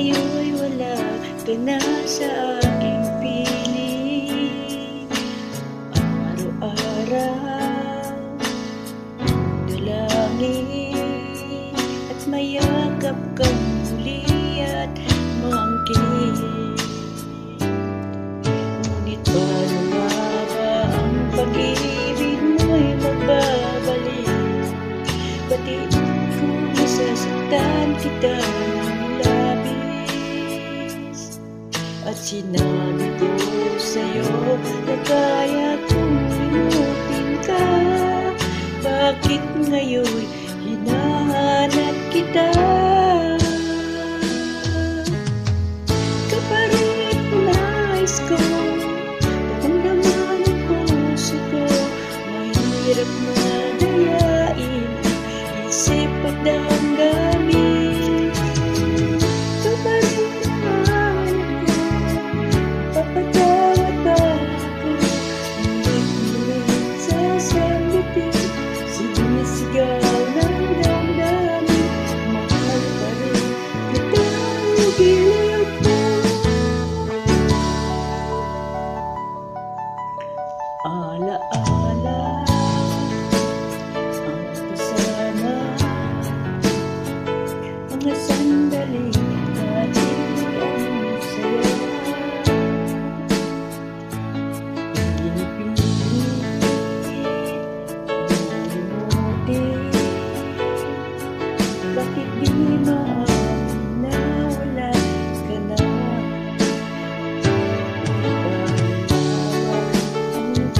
ngayon'y wala ka na sa aking piling. Araw-araw dalangin at mayakap kang muli at maangkin. Ngunit paano nga ba ang pag-ibig mo'y magbabalik? Pati kung masasaktan kita ng labis. At sinabi ko sa'yo na kaya kong limutin ka. Bakit ngayon hinahanap kita? Kapalit nais ko, damdaman ang puso ko. Mahirap na dayain ang isip at damdamin. Kapalit nais ko, papatawad ba ako? Ngunit sasagutin, sinisigaw ng damdamin. Mahal pa rin kita, giliw ko. Ala-ala ang kasama, mga sandali natin ang saya. Pinipilit nalimutin, bakit di maamin na wala ka na?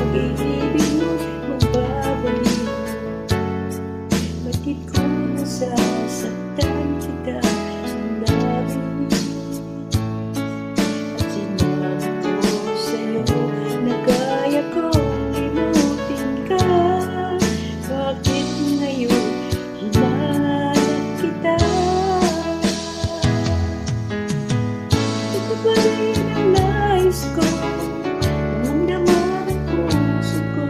Pag-ibig mo'y magbabalik. Bakit kung nasasaktan kita ng labis? At sinabi ko sa'yo na kaya kong limutin ka. Bakit ngayon hinahanap kita? Ito pa rin ang nais ko, damdaman ang puso ko.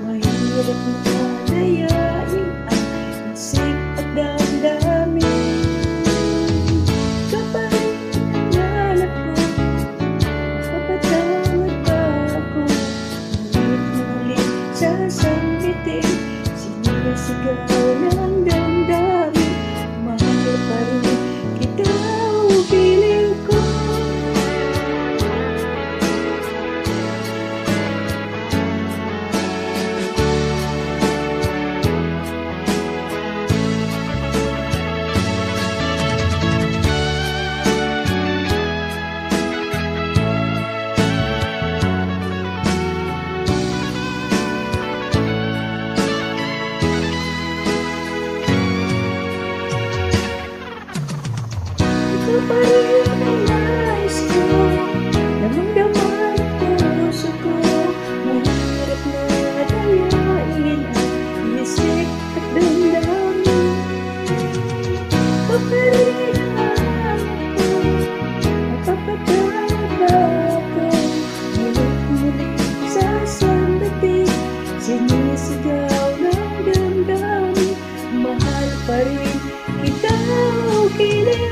Mahirap na dayain ang isip at damdamin. Kapalit ang hanap ko, papatawad ba ako? Ngunit sasambitin, sinisigaw ng damdamin. Mahal pa rin kita, giliw ko. Ito pa rin ang nais ko, damdaman ang puso ko. Mahirap na dayain ang isip at damdamin. Ito pa rin ang hanap ko, mapapatawad ba ako? Mulit-mulit sasambitin, sinisigaw ng damdamin. Mahal pa rin kita, giliw